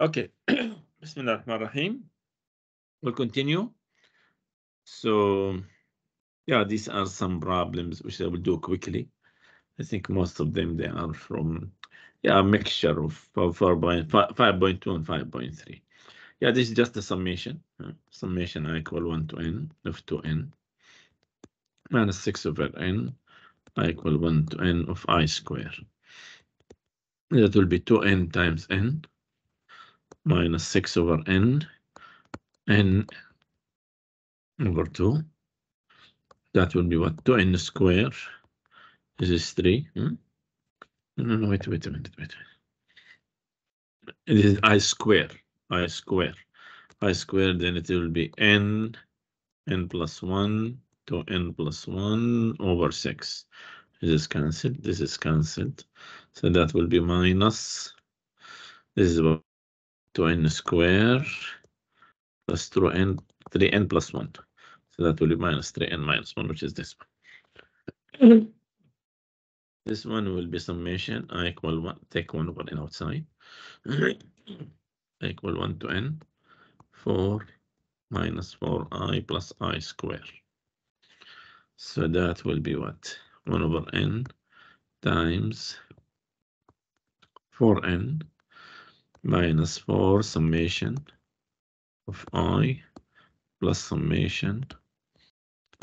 Okay. Bismillah ar-Rahman ar-Rahim. We'll continue. So, yeah, these are some problems which I will do quickly. I think most of them, they are from, a mixture of 5.2 and 5.3. Yeah, this is just a summation. Summation I equal 1 to n of 2n minus 6 over n I equal 1 to n of I square. That will be 2n times n minus 6 over n over 2. That will be what? 2n square. This is 3. No, wait a minute. This is I square. I square, then it will be n plus 1 to n plus 1 over 6. This is cancelled. This is cancelled. So that will be minus. This is about 2n square plus 3n plus 1. So that will be minus 3n minus 1, which is this one. This one will be summation. I equal 1. Take 1 over n outside. I equal 1 to n. 4 minus 4i plus I square. So that will be what? 1 over n times 4n minus 4 summation of I plus summation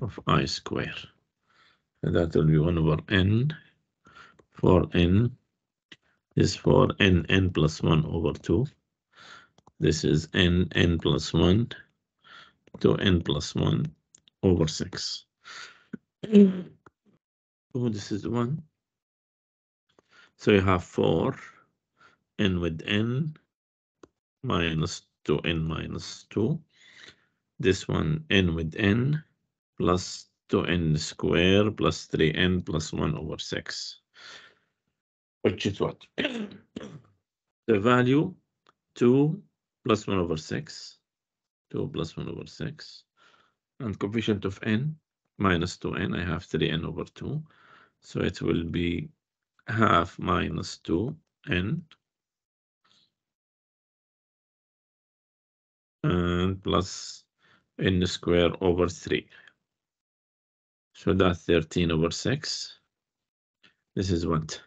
of I square. So that will be 1 over n. 4n is 4n plus 1 over 2. This is n plus 1 to n plus 1 over 6. Oh, this is 1. So you have 4 n with n minus 2n minus 2. This one n with n plus 2n square plus 3n plus 1 over 6. Which is what? The value 2 plus 1 over 6. 2 plus 1 over 6. And coefficient of n minus 2n. I have 3n over 2. So it will be half minus 2n and plus n square over 3. So that's 13 over 6. This is what?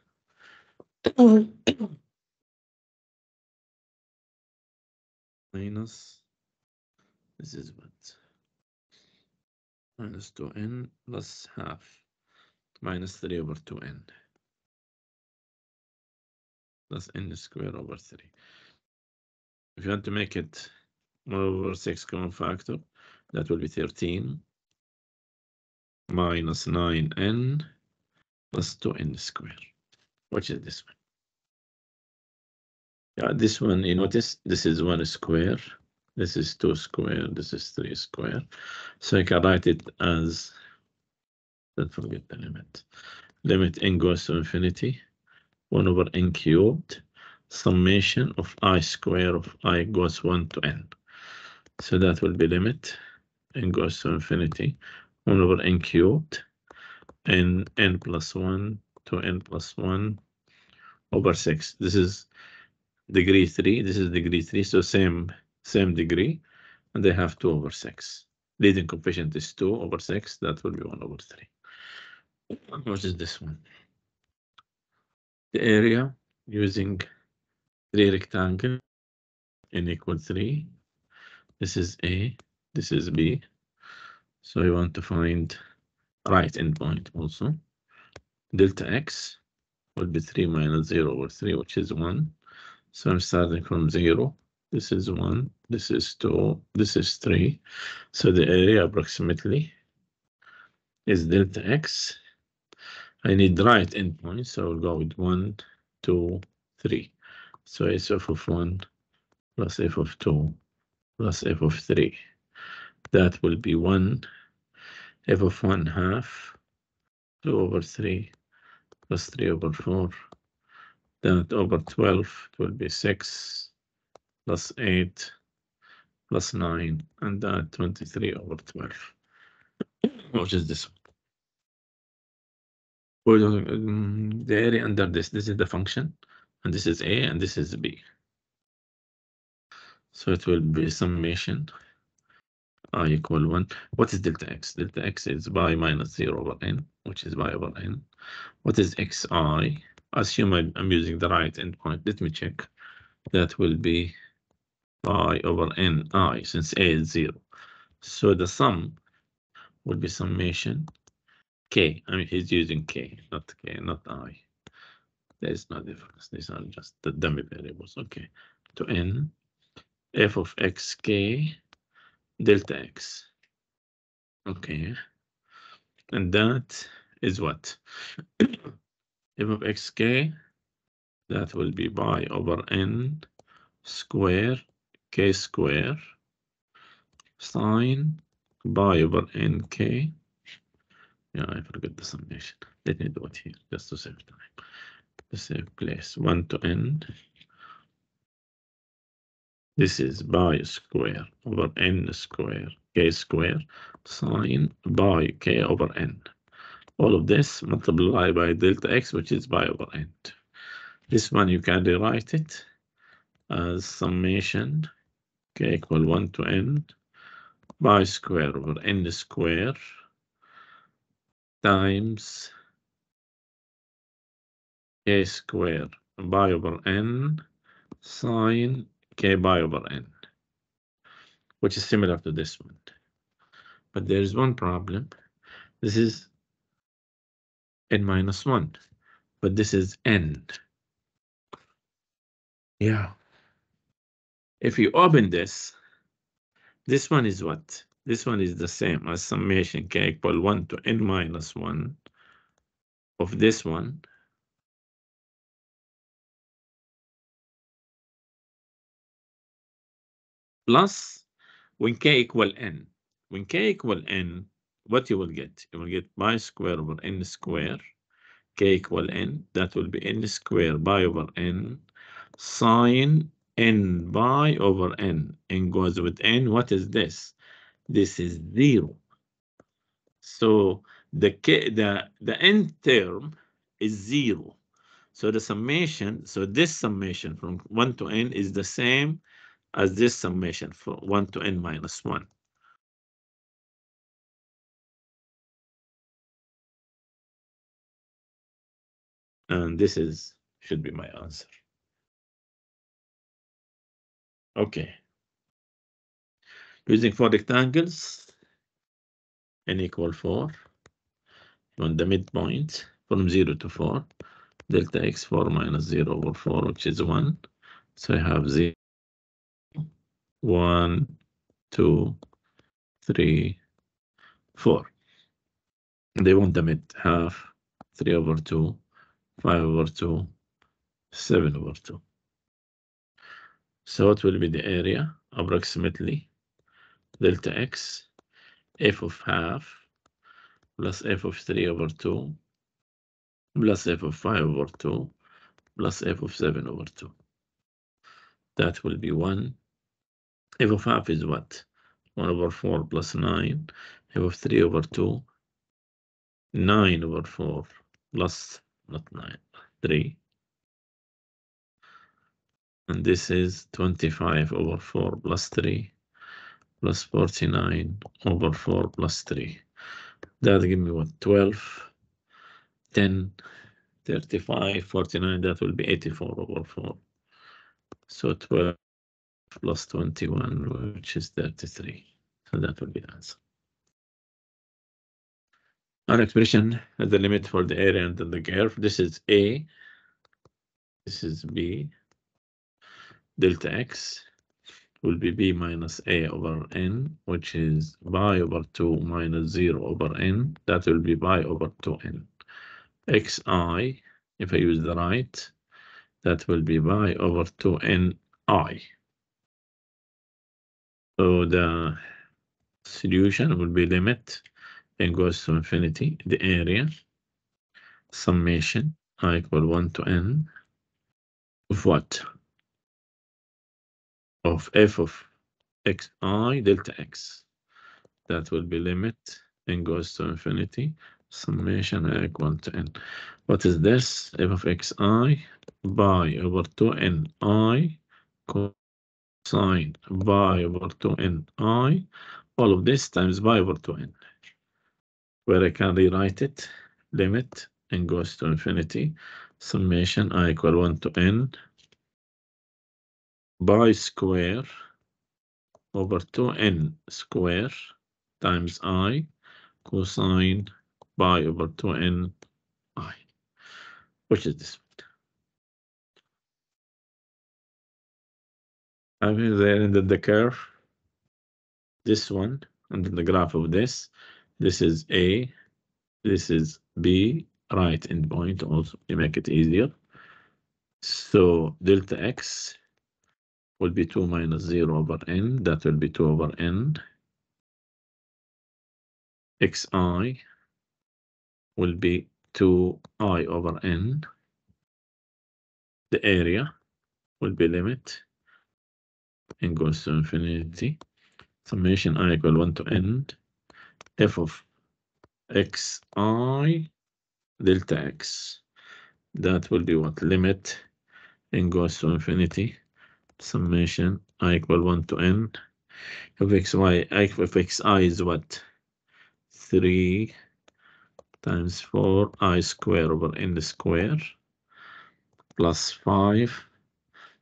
Minus, this is what? Minus 2n plus half minus 3 over 2n plus n square over 3. If you want to make it 1 over 6 common factor, that will be 13 minus 9n plus 2n square, which is this one. Yeah, this one, you notice this is 1 square, this is 2 square, this is 3 square. So I can write it as, don't forget the limit. Limit n goes to infinity, 1 over n cubed, summation of I square of I goes 1 to n. So that will be limit n goes to infinity, 1 over n cubed, n plus 1 to n plus 1 over 6. This is degree 3, this is degree 3, so same degree, and they have 2 over 6. Leading coefficient is 2 over 6, that will be 1 over 3. What is this one? The area using 3 rectangle n equal 3. This is A, this is B. So you want to find right endpoint also. Delta x will be 3 minus 0 over 3, which is 1. So I'm starting from 0. This is 1, this is 2, this is 3. So the area approximately is delta x. I need the right endpoint, so I'll go with 1, 2, 3. So it's f of 1 plus f of 2 plus f of 3. That will be 1, f of 1 half, 2 over 3 plus 3 over 4. That over 12, it will be 6 plus 8 plus 9, and that 23 over 12, which is this one. The area under this is the function, and this is A, and this is B. So it will be summation I equal 1. What is delta x? Delta x is pi minus 0 over n, which is pi over n. What is xi? Assume I'm using the right endpoint. Let me check. That will be pi over n I, since a is 0. So the sum will be summation k. I mean, he's using k, not I. There's no difference. These are just the dummy variables. Okay. To n, f of xk delta x. Okay. And that is what? f of xk, that will be pi over n square k square sine pi over nk. Yeah, I forgot the summation. Let me do it here just to save time. To save place 1 to n. This is pi square over n square k square sine pi k over n. All of this multiplied by delta x, which is pi over n. This one you can rewrite it as summation k equal 1 to n pi square over n square times k square pi over n sine k pi over n, which is similar to this one. But there is one problem. This is n minus 1, but this is n. Yeah. If you open this one is what? This one is the same as summation k equal 1 to n minus 1 of this one plus when k equal n. When k equal n, what you will get? You will get pi square over n square, k equal n, that will be n square pi over n, sine n pi over n. N goes with n. What is this? This is 0. So the n term is 0. So the summation, so this summation from 1 to n is the same as this summation from 1 to n minus 1. And this should be my answer. Okay. Using 4 rectangles, n equal 4. On the midpoint from 0 to 4, delta x 4 minus 0 over 4, which is 1. So I have 0, 1, 2, 3, 4. They want the mid half, 3 over 2, 5 over 2, 7 over 2. So what will be the area? Approximately delta x, f of half, plus f of 3 over 2, plus f of 5 over 2, plus f of 7 over 2. That will be 1. F of half is what? 1 over 4 plus 9. F of 3 over 2, 9 over 4 plus, not 9, 3. And this is 25 over 4 plus 3 plus 49 over 4 plus 3. That give me what? 12, 10, 35, 49. That will be 84 over 4. So 12 plus 21, which is 33. So that will be the answer. Our expression has the limit for the area under the curve. This is A. This is B. Delta x will be B minus A over N, which is pi over 2 minus 0 over N. That will be pi over 2N. Xi, if I use the right, that will be pi over 2Ni. So the solution will be limit n goes to infinity, the area, summation, I equal 1 to n, of what? Of f of xi delta x. That will be limit n goes to infinity, summation I equal to n. What is this? F of xi pi over 2 ni sine pi over 2n I, all of this times pi over 2n, where I can rewrite it, limit n goes to infinity, summation I equal 1 to n pi square over 2n square times I cosine pi over 2n I, which is this. I mean, there in the curve, this one, and the graph of this is A, this is B, right endpoint also to make it easier. So delta x will be 2 minus 0 over n, that will be 2 over n. Xi will be 2i over n. The area will be limit n goes to infinity. Summation I equal 1 to n f of xi delta x. That will be what? Limit n goes to infinity. Summation I equal 1 to n of xy. If xi is what? 3 times 4 I square over n square plus 5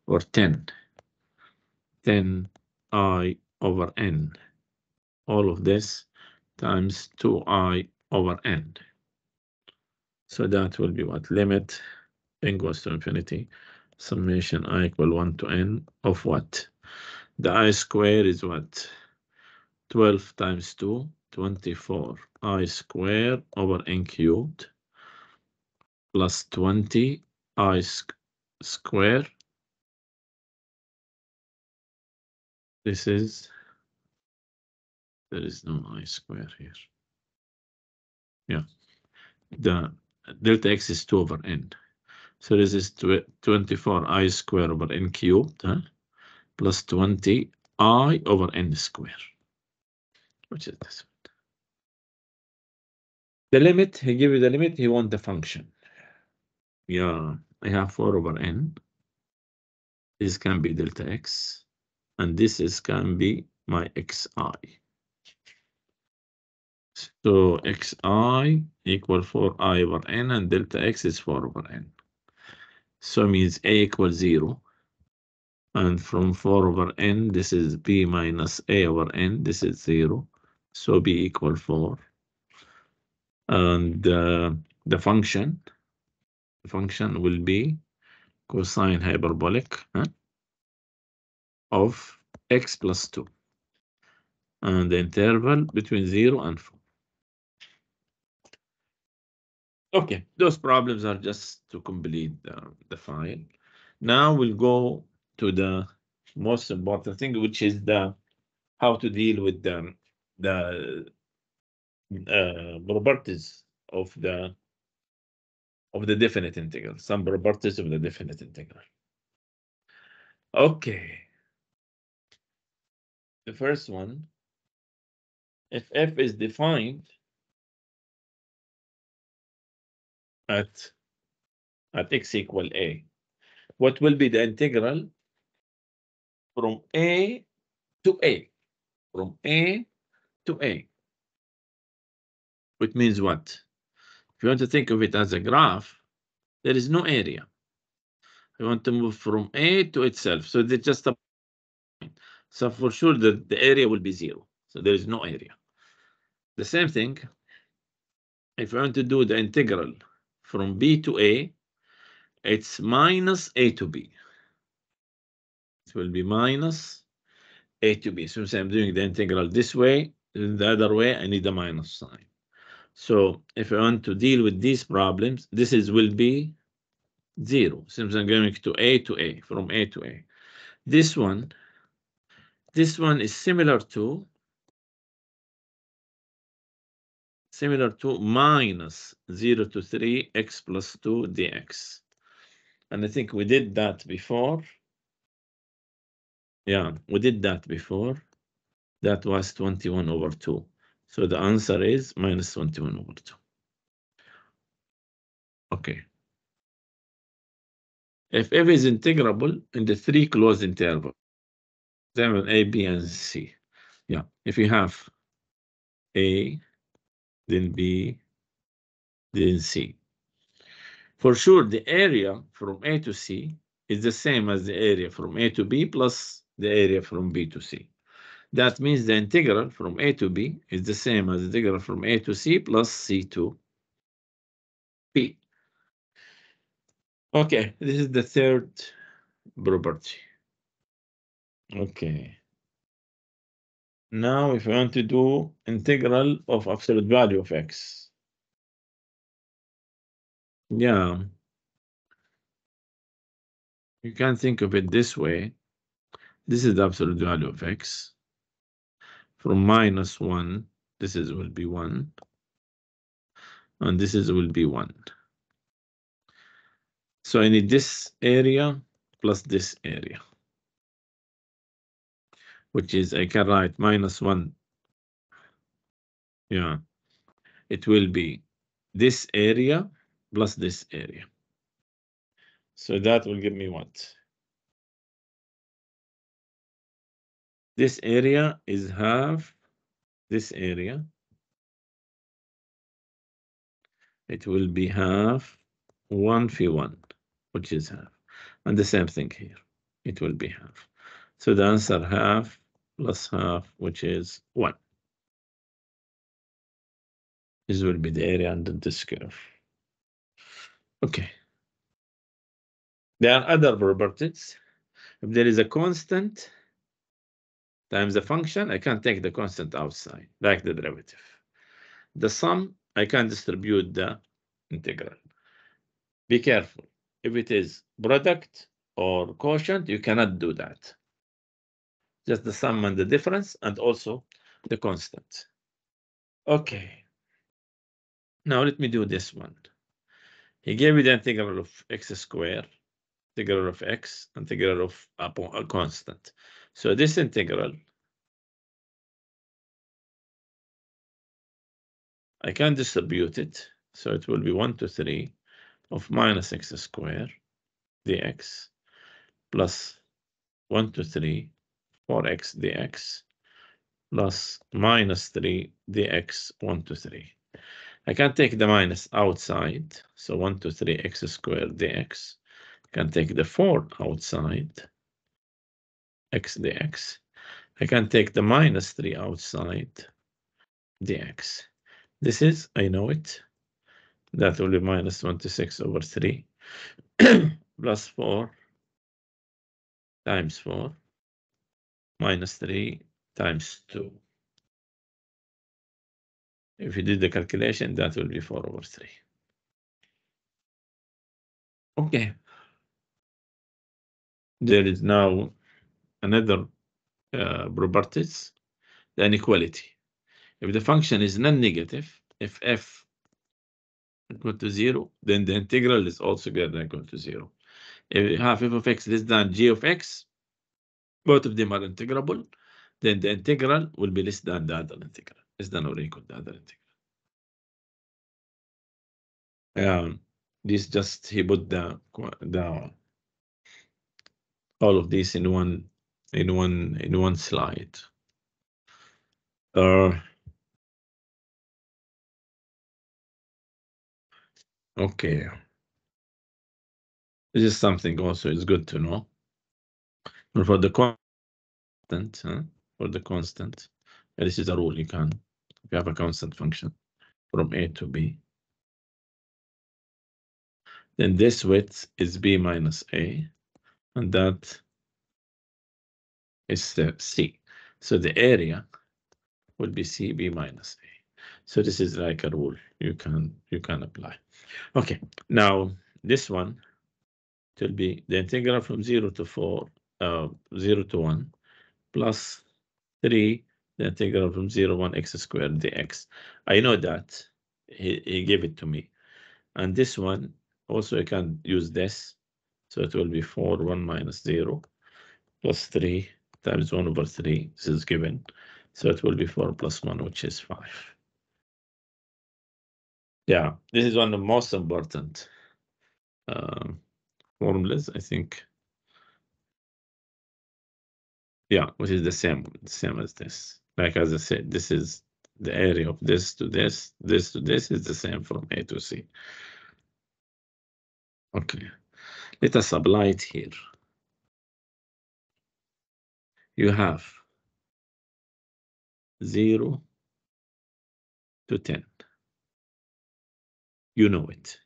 or 10 I over n, all of this times 2i over n. So that will be what? Limit n goes to infinity, summation I equal 1 to n of what? The I square is what? 12 times 2, 24 I square over n cubed plus 20 I square. This is, there is no I square here. Yeah, the delta x is 2 over n. So this is 24 I square over n cubed, plus 20 I over n square, which is this. The limit, he give you the limit, he want the function. Yeah, I have 4 over n. This can be delta x, and this is can be my xi. So xi equal 4i over n, and delta x is 4 over n. So means a equals 0. And from 4 over n, this is b minus a over n, this is 0. So b equal 4. And the function will be cosine hyperbolic of x plus 2. And the interval between 0 and 4. Okay, those problems are just to complete the file. Now we'll go to the most important thing, which is the how to deal with the properties of the definite integral, some properties of the definite integral. Okay. The first one, if f is defined at x equal a, what will be the integral from a to a? From a to a. Which means what? If you want to think of it as a graph, there is no area. I want to move from a to itself. So it's just a point. So for sure the area will be 0. So there is no area. The same thing, if I want to do the integral from b to a, it's minus a to b. It will be minus a to b. So I'm doing the integral this way, the other way, I need a minus sign. So if I want to deal with these problems, this will be 0. Since I'm going to a, from a to a. This one is similar to minus 0 to 3 x plus 2 dx. And I think we did that before. Yeah, we did that before. That was 21 over 2. So the answer is minus 21 over 2. Okay. If f is integrable in the 3 closed intervals, then A, B, and C. Yeah, if you have A, then B, then C. For sure, the area from A to C is the same as the area from A to B plus the area from B to C. That means the integral from A to B is the same as the integral from A to C plus C to B. Okay, this is the third property. Okay. Now, if I want to do integral of absolute value of x. Yeah. You can think of it this way. This is the absolute value of x. From -1, this is will be 1. And this is will be 1. So I need this area plus this area, which is I can write -1. Yeah, it will be this area plus this area. So that will give me what? This area is half this area. It will be half 1 phi 1, which is half. And the same thing here. It will be half. So the answer half plus half, which is 1. This will be the area under this curve. Okay. There are other properties. If there is a constant times the function, I can take the constant outside, like the derivative. The sum, I can distribute the integral. Be careful. If it is product or quotient, you cannot do that. Just the sum and the difference, and also the constant. Okay. Now let me do this one. He gave me the integral of x squared, integral of x, integral of a constant. So this integral, I can distribute it. So it will be 1 to 3 of minus x squared dx plus 1 to 3 4x dx plus minus 3 dx 1 to 3. I can take the minus outside, so 1 to 3 x squared dx. I can take the 4 outside, x dx. I can take the minus 3 outside, dx. This is, I know it, that will be minus 26 over 3 plus 4 times 4 minus 3 times 2. If you did the calculation, that will be 4 over 3. Okay. There is now another properties, the inequality. If the function is non-negative, if f equal to 0, then the integral is also greater than or equal to 0. If you have f of x less than g of x, both of them are integrable, then the integral will be less than the other integral, less than or equal to the other integral. This just, he put the all of this in one slide. Okay. This is something also is good to know. And for the constant, for the constant, this is a rule. You can, if you have a constant function from A to B, then this width is B minus A, and that is C. So the area would be CB minus A. So this is like a rule you can apply. Okay, now this one will be the integral from 0 to 4, 0 to 1, plus 3, the integral from 0, 1 x squared dx. I know that he gave it to me. And this one, also I can use this. So it will be 4, 1 minus 0, plus 3 times 1 over 3. This is given. So it will be 4 plus 1, which is 5. Yeah, this is one of the most important formulas, I think. Yeah, which is the same as this. Like as I said, this is the area of this to this to this is the same from A to C. Okay, let us apply it here. You have 0 to 10. You know it.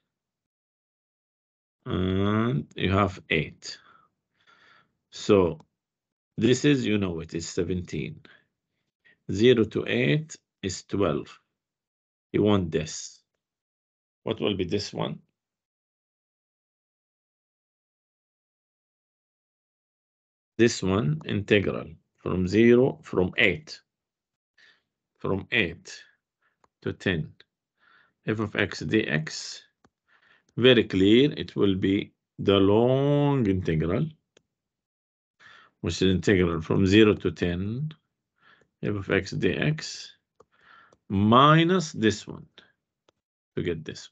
And you have 8. So this is, you know it, is 17. 0 to 8 is 12. You want this. What will be this one? This one, integral from 8 to 10, f of x dx. Very clear, it will be the long integral, which is integral from 0 to 10, f of x dx, minus this one, to get this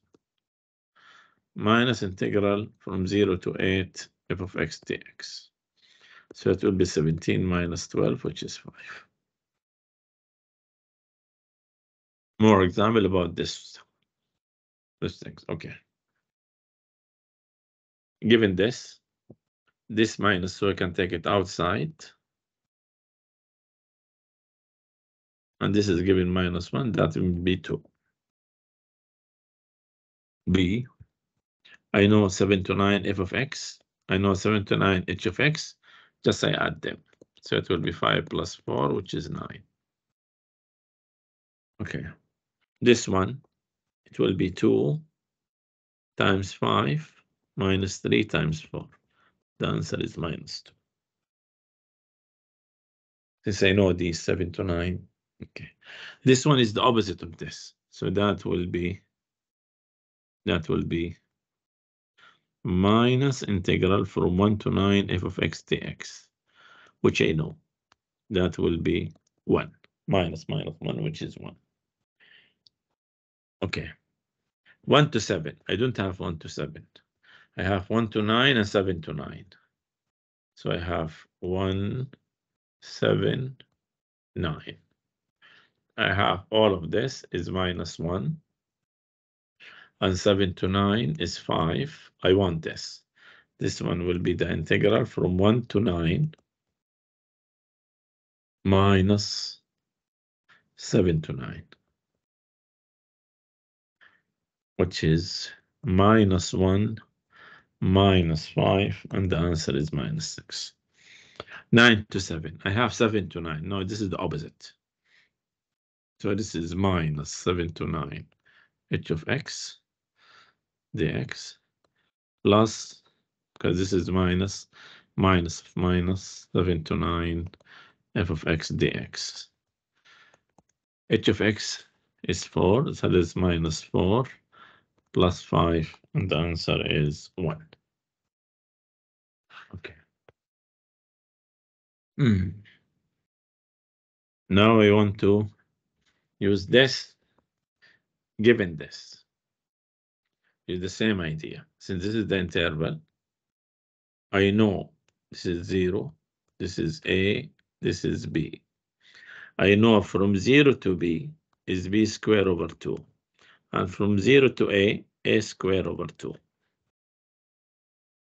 one, minus integral from 0 to 8, f of x dx. So it will be 17 minus 12, which is 5. More example about these things. Okay. Given this minus, so I can take it outside. And this is given -1, that will be 2. B, I know 7 to 9 f of x. I know 7 to 9 h of x. Just I add them. So it will be 5 plus 4, which is 9. Okay. This one, it will be 2 times 5 minus 3 times 4. The answer is -2. Since I know these 7 to 9. Okay. This one is the opposite of this. So that will be minus integral from 1 to 9 f of x dx, which I know. That will be 1 minus 1, which is 1. Okay. 1 to 7. I don't have 1 to 7. I have 1 to 9 and 7 to 9. So I have 1, 7, 9. I have all of this is -1. And 7 to 9 is 5. I want this. This one will be the integral from 1 to 9 minus 7 to 9, which is -1 minus 5, and the answer is -6. 9 to 7. I have 7 to 9. No, this is the opposite. So this is minus 7 to 9 h of x dx plus, because this is minus 7 to 9 f of x dx. H of x is 4, so that is -4 plus 5, and the answer is 1. Okay. Now I want to use this, given this. Use the same idea. Since this is the interval, I know this is 0, this is A, this is B. I know from 0 to B is B squared over 2. And from 0 to A squared over 2.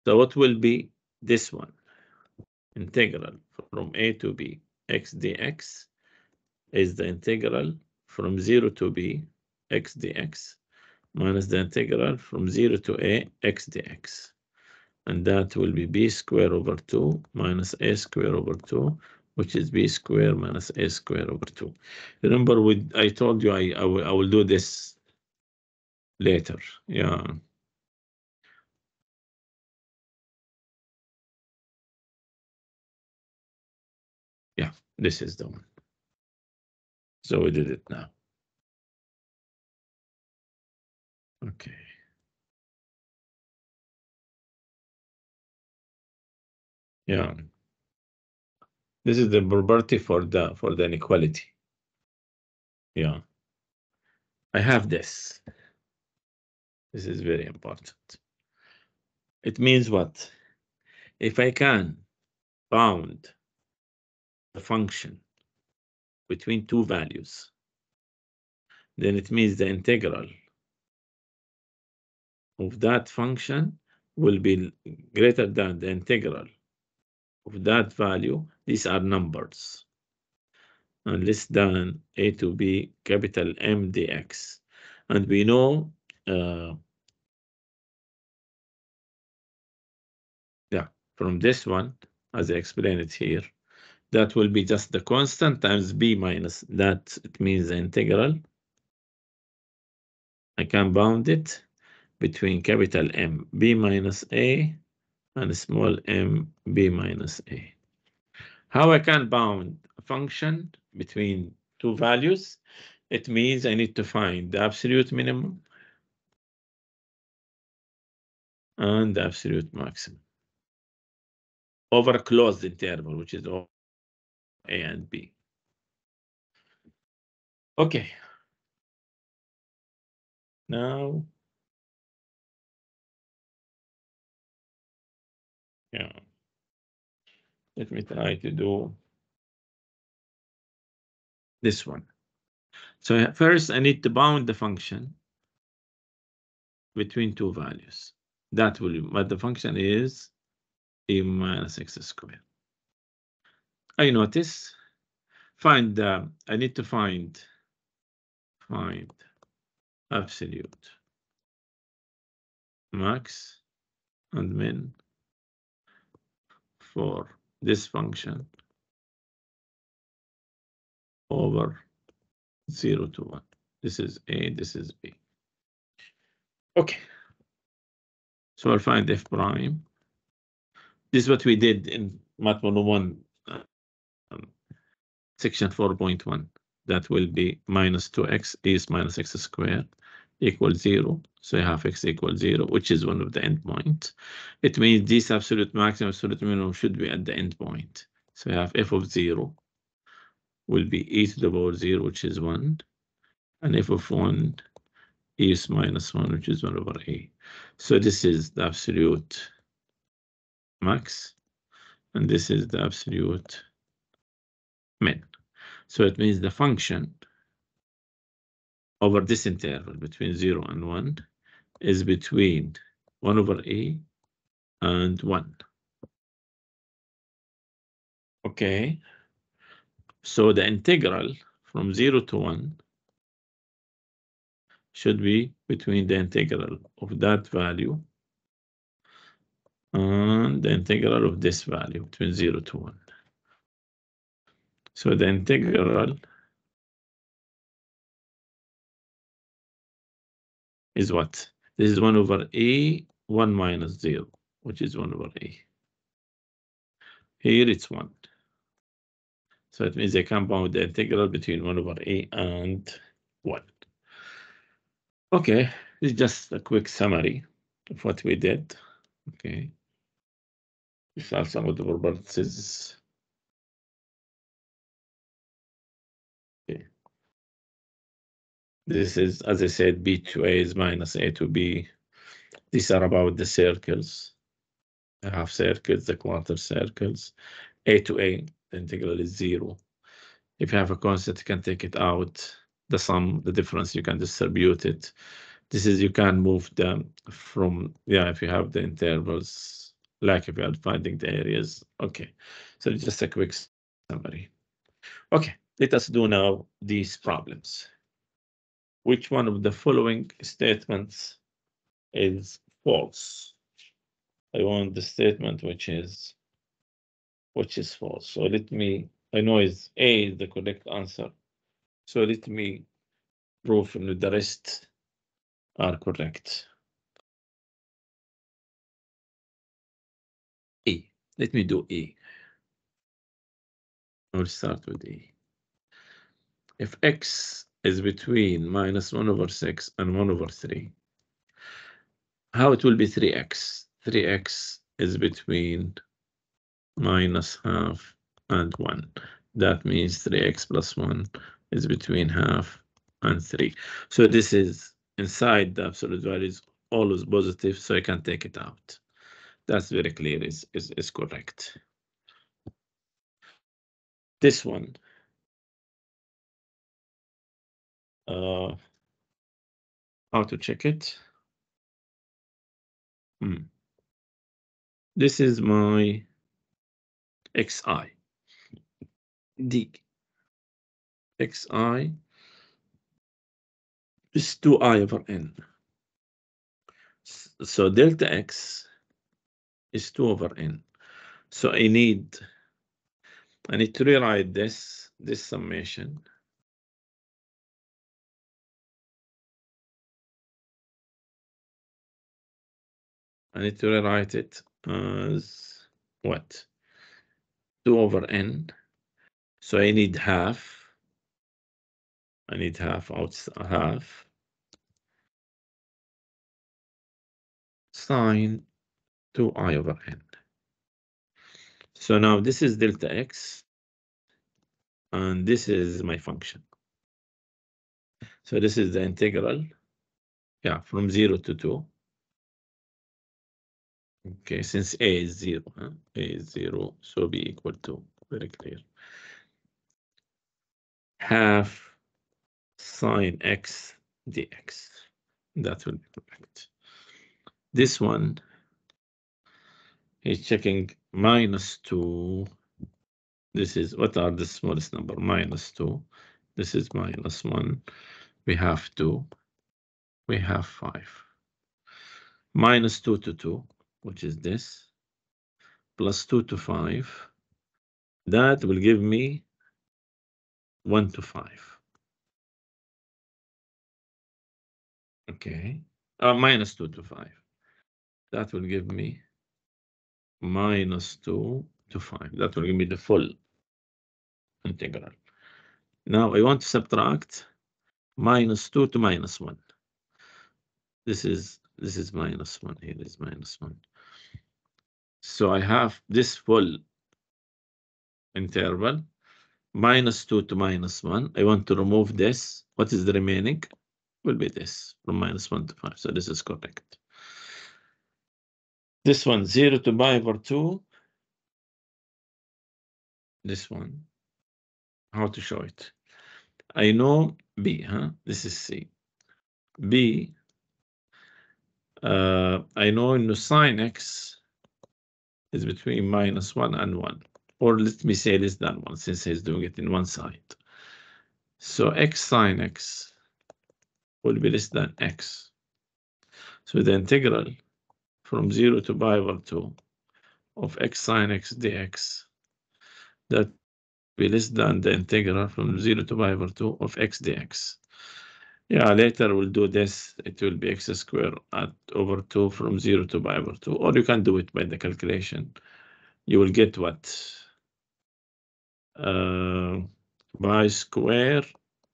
So what will be this one? Integral from A to B, x dx is the integral from 0 to B, x dx, minus the integral from 0 to A, x dx. And that will be B squared over 2 minus A squared over 2, which is B squared minus A squared over 2. Remember, I told you I will do this later. Yeah. Yeah, this is the one. So we did it now. Okay. Yeah. This is the property for the inequality. Yeah. I have this. This is very important. It means what? If I can bound function between two values, then it means the integral of that function will be greater than the integral of that value. These are numbers, and less than a to b capital M dx. And we know, from this one, as I explained it here, that will be just the constant times b minus that. It means the integral. I can bound it between capital M b minus a and small m b minus a. How I can bound a function between two values? It means I need to find the absolute minimum and the absolute maximum over a closed interval, which is a and b. Okay. Now, let me try to do this one. So first, I need to bound the function between two values. That will, but the function is a minus x squared. I notice, I need to find absolute max and min for this function over 0 to 1. This is A, this is B. Okay. So I'll find f prime. This is what we did in Math 101, section 4.1. That will be minus 2x is minus x squared equals 0. So you have x equals 0, which is one of the endpoints. It means this absolute maximum, absolute minimum should be at the endpoint. So you have f of 0 will be e to the power 0, which is 1, and f of 1 is minus 1, which is 1 over a. So this is the absolute max, and this is the absolute min. So it means the function over this interval between 0 and 1 is between 1 over a and 1. Okay. So the integral from 0 to 1 should be between the integral of that value and the integral of this value between 0 to 1. So the integral is what? This is 1 over a, 1 minus 0, which is 1 over a. Here it's 1. So it means I can bound the integral between 1 over a and 1. Okay, this is just a quick summary of what we did. Okay. These are some of the properties. Okay. This is, as I said, b to a is minus a to b. These are about the circles. I have circles, the quarter circles. A to a, the integral is 0. If you have a constant, you can take it out. The sum, the difference, you can distribute it. This is, you can move them from, if you have the intervals, like if you are finding the areas. Okay, so just a quick summary. Okay, let us do now these problems. Which one of the following statements is false? I want the statement which is false. So let me, I know is A is the correct answer. So let me prove that the rest are correct. E. Let me do E. I'll start with E. If x is between minus 1 over 6 and 1 over 3, how it will be 3x? 3x is between minus half and 1. That means 3x plus 1 is between half and 3. So this is inside the absolute value is always positive, so I can take it out. That's very clear, is correct. This one, how to check it? This is my xi. D. xi is 2I over n. So delta x is 2 over n. So I need to rewrite this summation. I need to rewrite it as what? 2 over n. So I need half. I need half sine 2I over n. So now this is delta x, and this is my function. So this is the integral, yeah, from 0 to 2. Okay, since a is 0, a is 0, so b equal to, very clear, half sine x dx. That will be correct. This one is checking -2. This is, what are the smallest number? -2. This is -1. We have 2. We have 5. -2 to 2, which is this, plus 2 to 5. That will give me 1 to 5. Okay. -2 to 5. That will give me -2 to 5. That will give me the full integral. Now I want to subtract -2 to -1. This is -1. Here is -1. So I have this full interval, -2 to -1. I want to remove this. What is the remaining? Will be this, from -1 to 5. So this is correct. This one, 0 to pi over 2. This one, how to show it? I know B, This is C. B, I know in the sine x is between -1 and 1. Or let me say less than 1, since he's doing it in one side. So x sine x will be less than x. So the integral from 0 to pi over 2 of x sine x dx, that will be less than the integral from 0 to pi over 2 of x dx. Yeah, later we'll do this. It will be x squared over 2 from 0 to pi over 2. Or you can do it by the calculation. You will get what? Pi square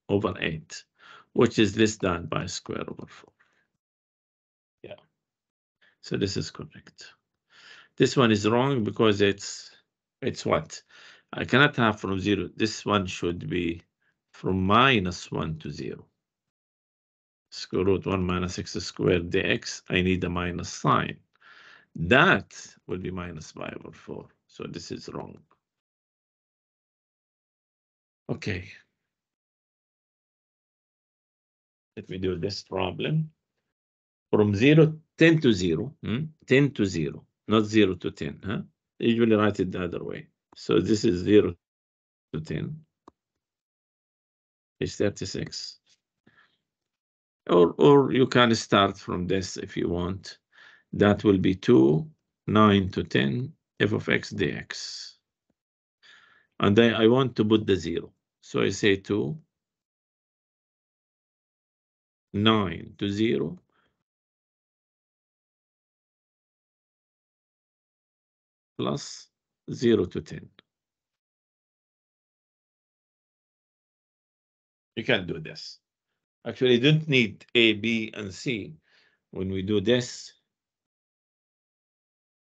over 8, which is less than pi square over 4. Yeah. So this is correct. This one is wrong because it's what? I cannot have from 0. This one should be from -1 to 0. Square root 1 minus x squared dx. I need a minus sign. That will be minus pi over 4. So this is wrong. Okay. Let me do this problem. From 10 to 0, 10 to 0, not 0 to 10. Usually write it the other way. So this is 0 to 10. It's 36. Or you can start from this if you want. That will be 2, 9 to 10, f of x dx. And then I want to put the 0. So I say 2, 9 to 0, plus 0 to 10. You can do this. Actually, you don't need A, B, and C. When we do this,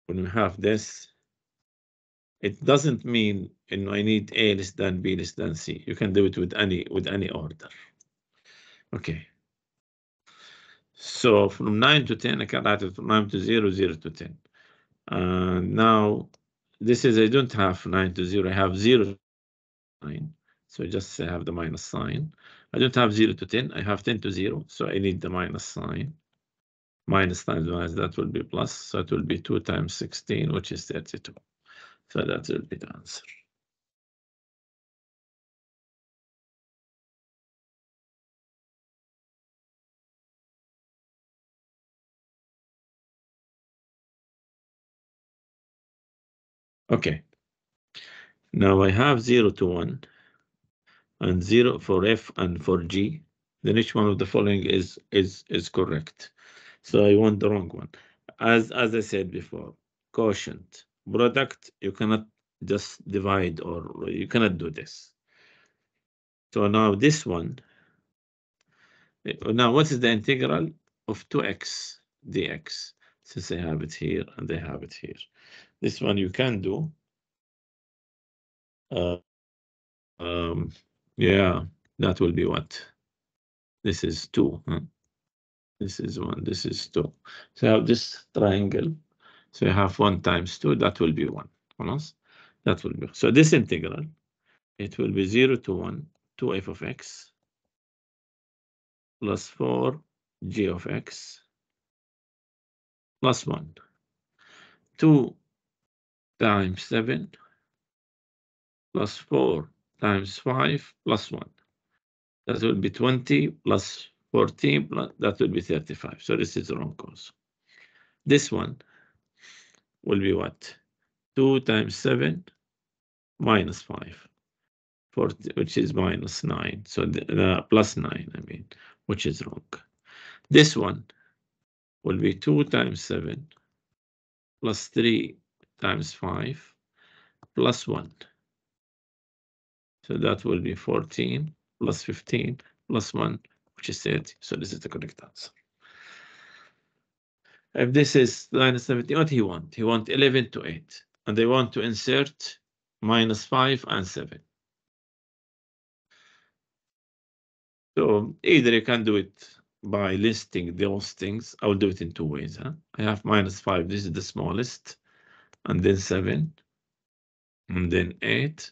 when we have this, it doesn't mean I need A less than B less than C. You can do it with any order. Okay. So from 9 to 10, I can write it from 9 to 0, 0 to 10. Now, this is, I don't have 9 to 0, I have 0 So just have the minus sign. I don't have 0 to 10. I have 10 to 0. So I need the minus sign. Minus times minus, that will be plus. So it will be 2 times 16, which is 32. So that will be the answer. Okay. Now I have 0 to 1 and 0 for F and for G. Then each one of the following is correct. So I want the wrong one. As I said before, quotient, product, you cannot just divide, or you cannot do this. So now this one, now what is the integral of 2x dx? Since I have it here and I have it here. This one you can do. Yeah, that will be what? This is 2, huh? This is 1, this is 2. So I have this triangle. So you have 1 times 2, that will be 1. That will be. So this integral, it will be 0 to 1, 2f of x plus 4 g of x plus 1. 2 times 7 plus 4 times 5 plus 1. That will be 20 plus 14, plus, that will be 35. So this is the wrong cause. This one will be what? 2 times 7 minus 5, 40, which is minus 9. So plus 9, I mean, which is wrong. This one will be 2 times 7 plus 3 times 5 plus 1. So that will be 14 plus 15 plus 1, which is 30. So this is the correct answer. If this is minus 17, what he want? He want 11 to 8. And they want to insert minus 5 and 7. So either you can do it by listing those things. I will do it in 2 ways. Huh? I have minus 5. This is the smallest. And then 7. And then 8.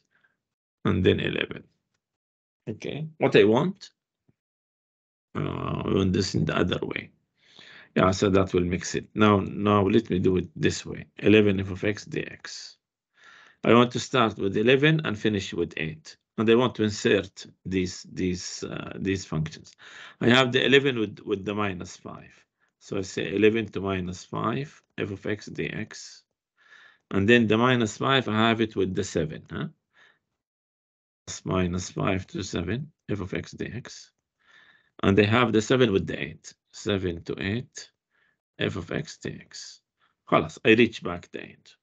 And then 11. Okay. What I want? I want this in the other way. Yeah, so that will mix it. Now let me do it this way. 11 f of x dx. I want to start with 11 and finish with 8. And I want to insert these functions. I have the 11 with the minus 5. So I say 11 to minus 5, f of x dx. And then the minus 5, I have it with the 7. Huh? Minus 5 to 7, f of x dx. And they have the 7 with the 8. 7 to 8, f of x dx. خلاص, I reach back the 8.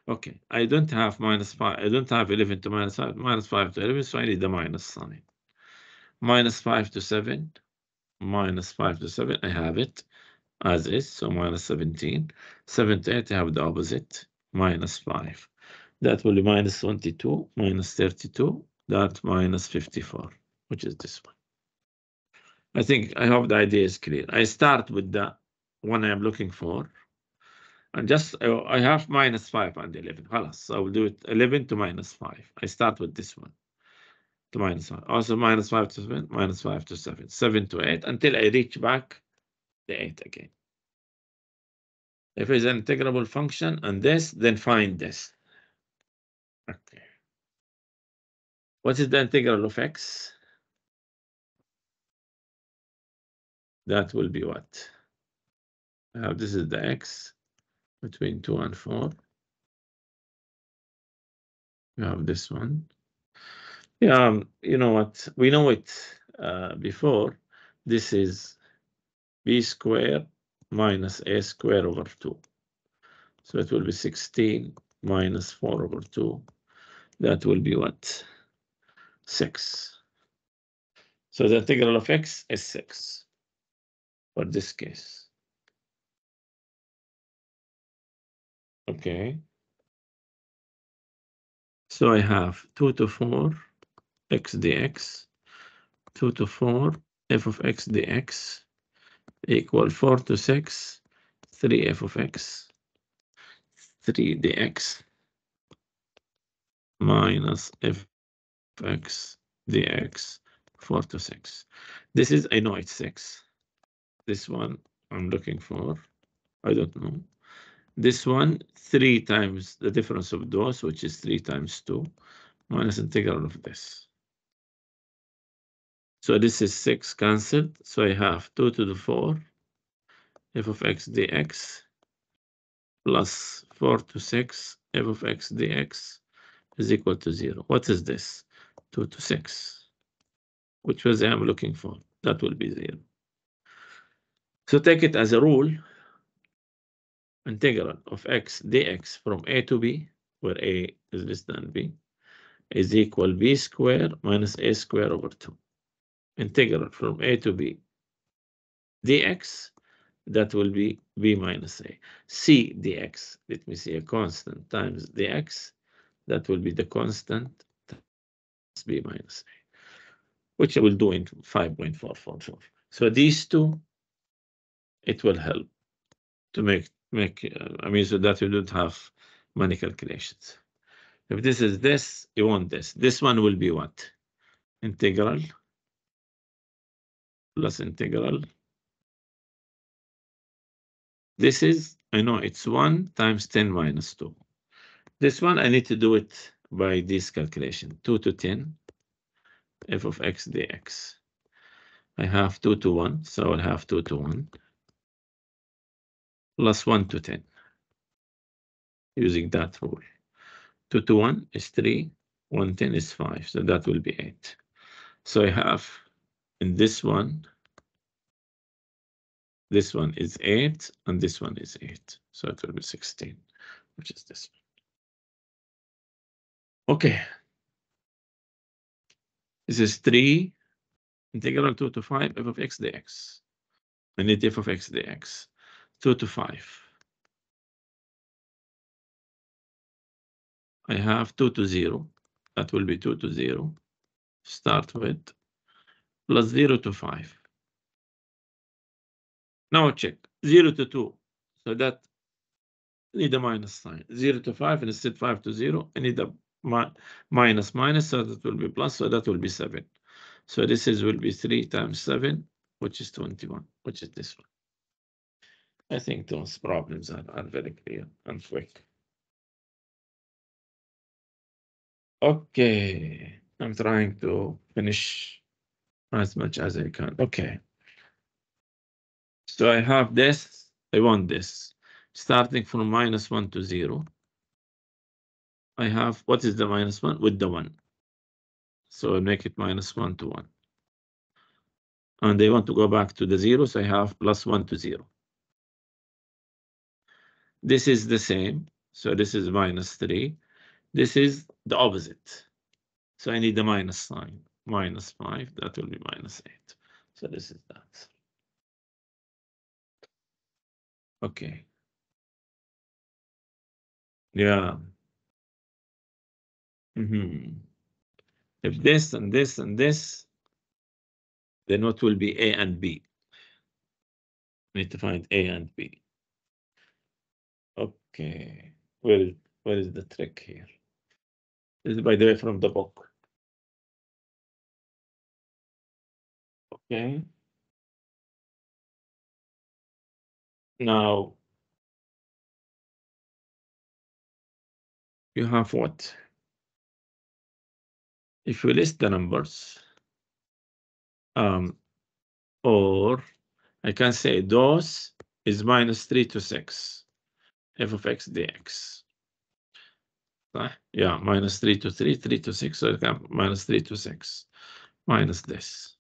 Okay, I don't have minus 5. I don't have 11 to minus 5. Minus 5 to 11, so I need the minus sign. Minus 5 to 7. Minus 5 to 7, I have it as is, so minus 17. 7 to 8, I have the opposite, minus 5. That will be minus 22, minus 32, that minus 54, which is this one. I hope the idea is clear. I start with the one I am looking for. And just, I have minus 5 and 11. So I will do it 11 to minus 5. I start with this one to minus 5. Also minus 5 to 7, minus 5 to 7, 7 to 8, until I reach back the 8 again. If it's an integrable function and this, then find this. Okay. What is the integral of x? That will be what? This is the x between 2 and 4. You have this one. Yeah, you know what? We know it before. This is b squared minus a squared over 2. So it will be 16 minus 4 over 2. That will be what? 6. So the integral of x is 6 for this case. Okay. So I have 2 to 4 x dx, 2 to 4 f of x dx equal 4 to 6, 3 f of x, 3 dx minus f x dx 4 to 6. This is, I know it's 6. This one I'm looking for, I don't know. This one, 3 times the difference of those, which is 3 times 2, minus integral of this. So this is 6 cancelled. So I have 2 to the 4 f of x dx plus 4 to 6 f of x dx is equal to 0. What is this? 2 to 6, which was I'm looking for. That will be 0. So take it as a rule. Integral of x dx from a to b, where a is less than b, is equal b squared minus a squared over 2. Integral from a to b dx, that will be b minus a. C dx, let me see, a constant times dx, that will be the constant times b minus a, which I will do in 5.444. So these two, it will help to make I mean, so that you don't have many calculations. If this is this, you want this. This one will be what? Integral plus integral. This is, I know it's 1 times 10 minus 2. This one, I need to do it by this calculation. 2 to 10, f of x dx. I have 2 to 1, so I'll have 2 to 1, plus 1 to 10, using that rule. 2 to 1 is 3, 110 is 5, so that will be 8. So I have, in this one is 8, and this one is 8. So it will be 16, which is this one. Okay. This is 3, integral 2 to 5, f of x dx. I need f of x dx. 2 to 5. I have 2 to 0. That will be 2 to 0. Start with plus 0 to 5. Now check 0 to 2. So that need a minus sign. 0 to 5, and instead 5 to 0, I need a minus minus, so that will be plus, so that will be 7. So this will be 3 times 7, which is 21, which is this one. I think those problems are very clear and quick. Okay, I'm trying to finish as much as I can. Okay. So I have this, I want this. Starting from -1 to 0. I have, what is the -1? With the 1. So I make it -1 to 1. And they want to go back to the 0, so I have +1 to 0. This is the same. So this is -3. This is the opposite. So I need the minus sign. -5, that will be -8. So this is that. Okay. Yeah. If this and this and this, then what will be A and B? We need to find A and B. Okay. Where is the trick here? This is, by the way, from the book. Okay. Now, you have what? If you list the numbers, or I can say those is -3 to 6, f of x dx. Yeah, -3 to 3, 3 to 6, so I can -3 to 6, minus this,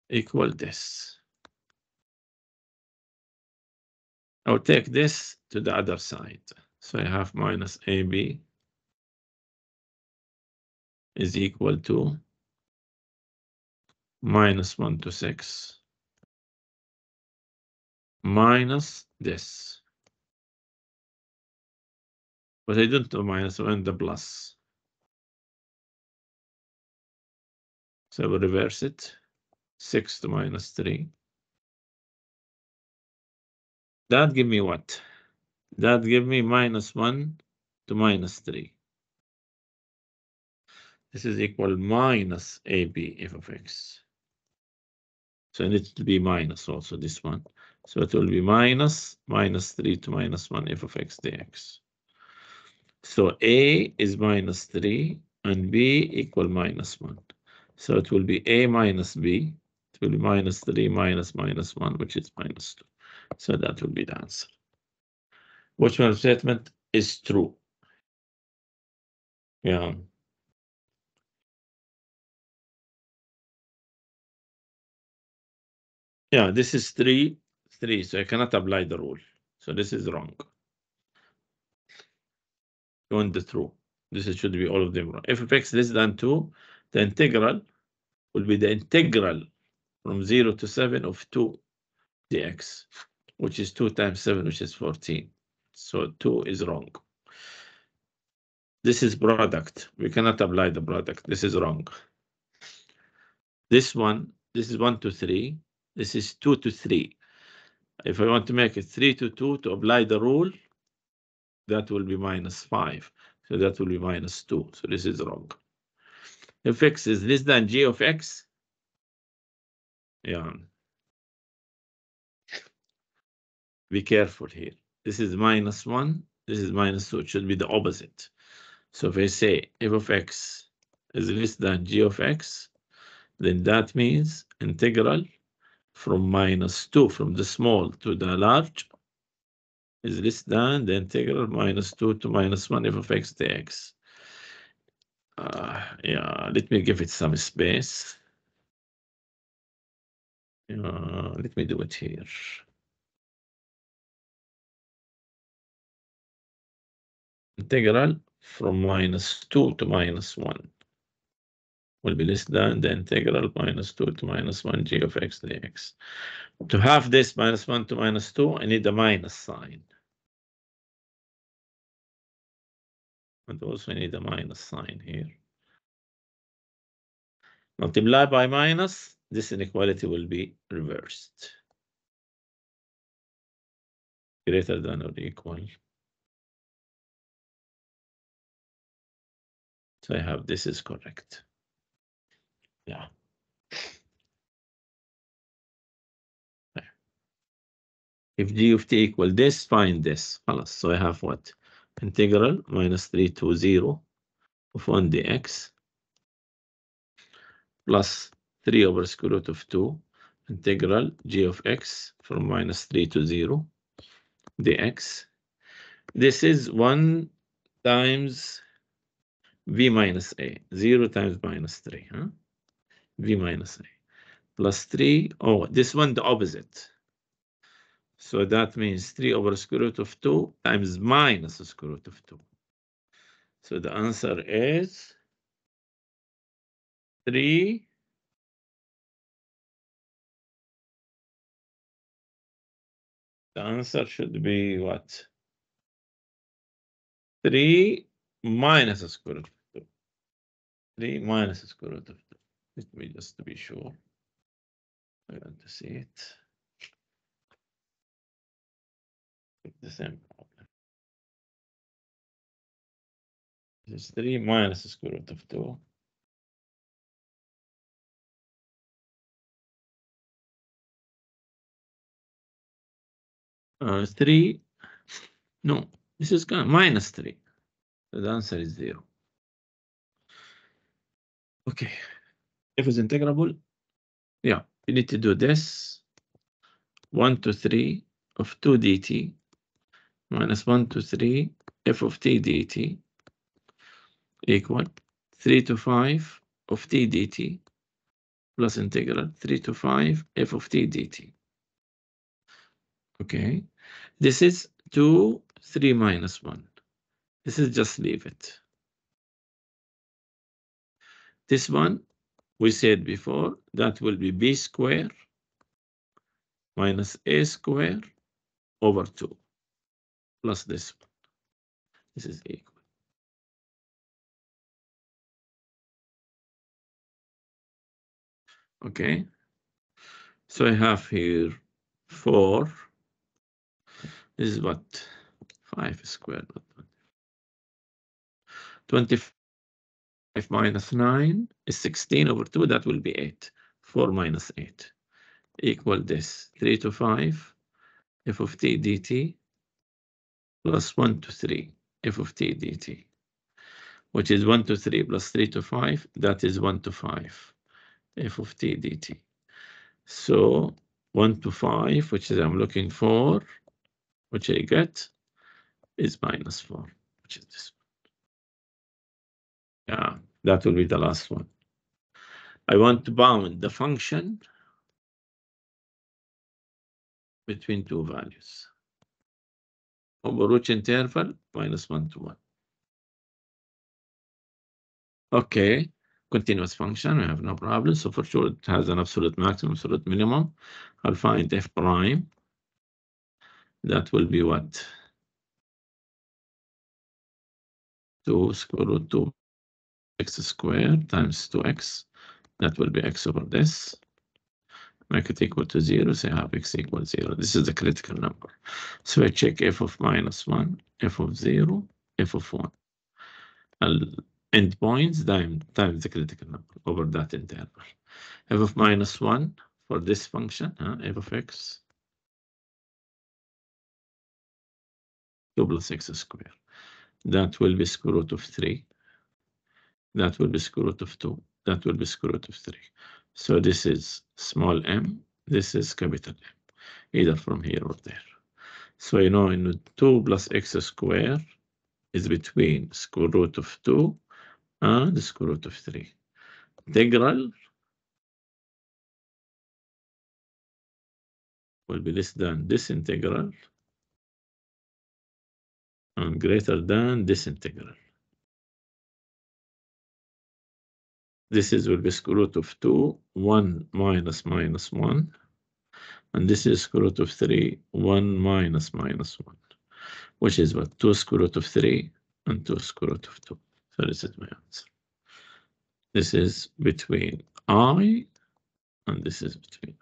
equal this. I'll take this to the other side. So I have minus AB is equal to -1 to 6 minus this. But I don't do -1, the plus. So I will reverse it. 6 to -3. That give me what? That give me -1 to -3. This is equal minus AB f of x. So it will be minus also this one. So it will be minus 3 to minus 1 f of x dx. So A is minus 3 and B equal minus 1. So it will be A minus B. It will be minus 3 minus 1, which is minus 2. So that will be the answer. Which one statement is true? Yeah. Yeah, this is 3, so I cannot apply the rule. So this is wrong. You want the true. This should be all of them wrong. F of x less than 2, the integral will be the integral from 0 to 7 of 2 dx, which is 2 times 7, which is 14. So 2 is wrong. This is product. We cannot apply the product. This is wrong. This one, this is 1 to 3. This is 2 to 3. If I want to make it 3 to 2 to apply the rule, that will be minus 5. So that will be minus 2. So this is wrong. If x is less than g of x, yeah. Be careful here. This is minus 1. This is minus 2. It should be the opposite. So if I say f of x is less than g of x, then that means integral from minus 2 from the small to the large is less than the integral minus 2 to minus 1 f of x dx. Yeah, let me give it some space. Let me do it here. Integral from minus 2 to minus 1 will be less than the integral minus 2 to minus 1 g of x dx. To have this minus 1 to minus 2, I need a minus sign. And also I need a minus sign here. Multiply by minus, this inequality will be reversed. Greater than or equal. So I have this is correct. Yeah. If g of t equal this, find this. So I have what? Integral minus 3 to 0 of 1 dx plus 3 over square root of 2 integral g of x from minus 3 to 0 dx. This is 1 times v minus a, 0 times minus 3, huh? V minus a plus 3. Oh, this one the opposite. So that means 3 over square root of 2 times minus square root of 2. So the answer is 3 the answer should be what? 3 minus square root of 2. 3 minus square root of 2. Let me just to be sure. I want to see it. The same problem. This is 3 minus square root of 2. Three. No, this is minus 3. So the answer is 0. Okay. If it's integrable, yeah, you need to do this. 1 to 3 of 2 dt minus 1 to 3 f of t dt equal 3 to 5 of t dt plus integral 3 to 5 f of t dt. Okay, this is 2, 3 minus 1. This is just leave it. This one, we said before, that will be b square minus a square over 2 plus this one. This is equal. Okay, so I have here 4. This is what? 5 squared. 25 If minus 9 is 16 over 2, that will be 8. 4 minus 8 equal this 3 to 5 f of t dt plus 1 to 3 f of t dt, which is 1 to 3 plus 3 to 5, that is 1 to 5 f of t dt. So 1 to 5, which is I'm looking for, which I get, is minus 4, which is this one. Yeah, that will be the last one. I want to bound the function between two values. Over which interval? Minus 1 to 1. Okay, continuous function, we have no problem. So for sure it has an absolute maximum, absolute minimum. I'll find f prime. That will be what? 2 square root 2 x squared times 2x. That will be x over this. Make it equal to 0, so I have x equals 0. This is the critical number. So I check f of minus 1, f of 0, f of 1. Endpoints times the critical number over that interval. F of minus 1 for this function, f of x, 2 plus x squared. That will be square root of 3. That will be square root of 2. That will be square root of 3. So this is small m. This is capital M, either from here or there. So you know, in 2 plus x squared is between square root of 2 and square root of 3. Integral will be less than this integral and greater than this integral. This is will be square root of 2, 1 minus minus 1. And this is square root of 3, 1 minus minus 1. Which is what? 2 square root of 3 and 2 square root of 2. So this is my answer. This is between I and this is between.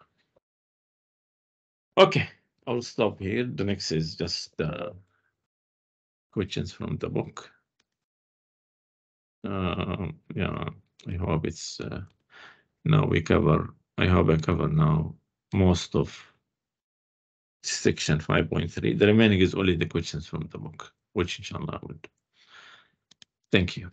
Okay, I'll stop here. The next is just questions from the book. Yeah, I hope it's now we cover. I hope I cover now most of section 5.3. The remaining is only the questions from the book, which inshallah I will do. Thank you.